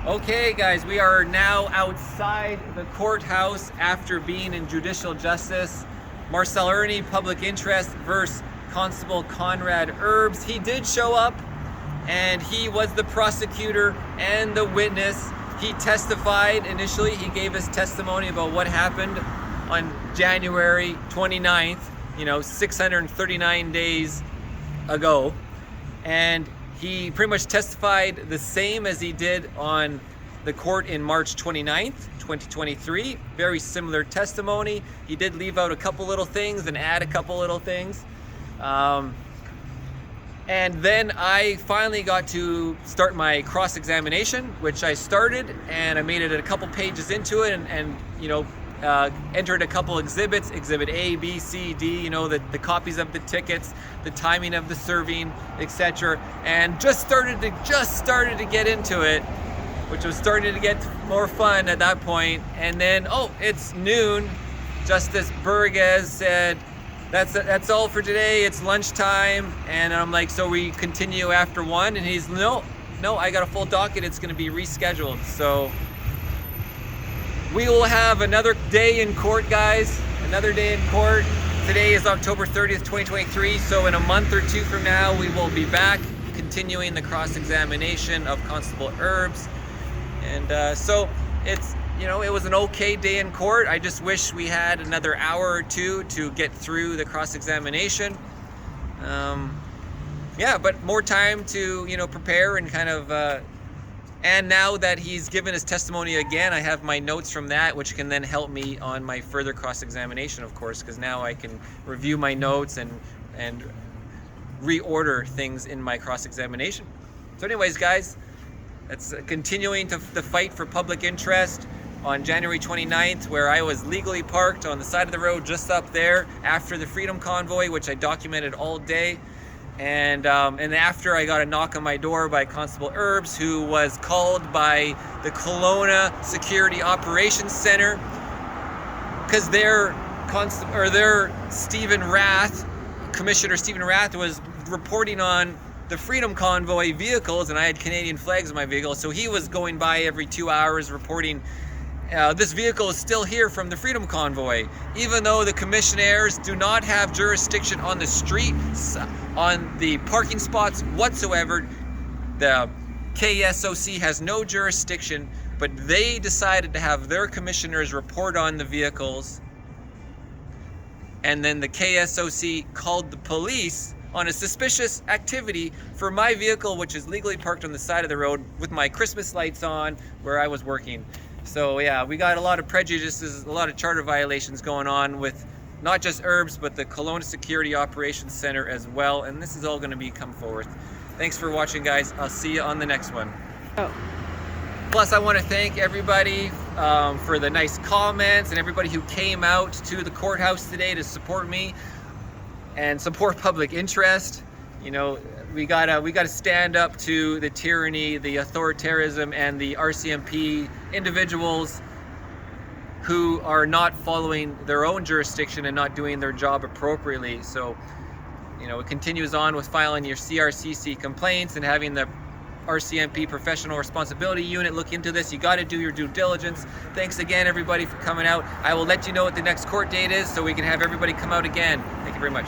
Okay guys, we are now outside the courthouse after being in judicial justice. Marcel Irnie, public interest versus Constable Conrad Erbes. He did show up and he was the prosecutor and the witness. He testified initially. He gave his testimony about what happened on January 29th, 639 days ago. And he pretty much testified the same as he did on the court in March 29th, 2023. Very similar testimony. He did leave out a couple little things and add a couple little things. And then I finally got to start my cross-examination, which I started, and I made it a couple pages into it and entered a couple exhibits, exhibit A, B, C, D, the copies of the tickets, the timing of the serving, etc. And just started to get into it, which was starting to get more fun at that point. And then, it's noon. Justice Burgess said, that's all for today, it's lunchtime. And I'm like, so we continue after 1? And he's, no, I got a full docket, it's gonna be rescheduled. So we will have another day in court, guys. Another day in court. Today is October 30th, 2023. So in a month or two from now, we will be back continuing the cross-examination of Constable Erbes. And so it's, it was an okay day in court. I just wish we had another hour or two to get through the cross-examination. Yeah, but more time to, prepare and kind of, and now that he's given his testimony again, I have my notes from that, which can then help me on my further cross-examination, of course, because now I can review my notes and reorder things in my cross-examination. So anyways, guys, that's continuing the fight for public interest on January 29th, where I was legally parked on the side of the road just up there after the Freedom Convoy, which I documented all day. And after I got a knock on my door by Constable Erbes, who was called by the Kelowna Security Operations Center because their Commissioner Stephen Rath was reporting on the Freedom Convoy vehicles, and I had Canadian flags in my vehicle, so he was going by every 2 hours reporting this vehicle is still here from the Freedom Convoy, even though the commissionaires do not have jurisdiction on the streets, on the parking spots whatsoever. The KSOC has no jurisdiction, but they decided to have their commissioners report on the vehicles, and then the KSOC called the police on a suspicious activity for my vehicle, which is legally parked on the side of the road with my Christmas lights on where I was working. So yeah, we got a lot of prejudices, a lot of charter violations going on with not just Erbes, but the Kelowna Security Operations Center as well. And this is all going to come forth. Thanks for watching, guys. I'll see you on the next one. Plus, I want to thank everybody for the nice comments and everybody who came out to the courthouse today to support me and support public interest. We gotta stand up to the tyranny, the authoritarianism, and the RCMP individuals who are not following their own jurisdiction and not doing their job appropriately. So, it continues on with filing your CRCC complaints and having the RCMP Professional Responsibility Unit look into this. You got to do your due diligence. Thanks again, everybody, for coming out. I will let you know what the next court date is so we can have everybody come out again. Thank you very much.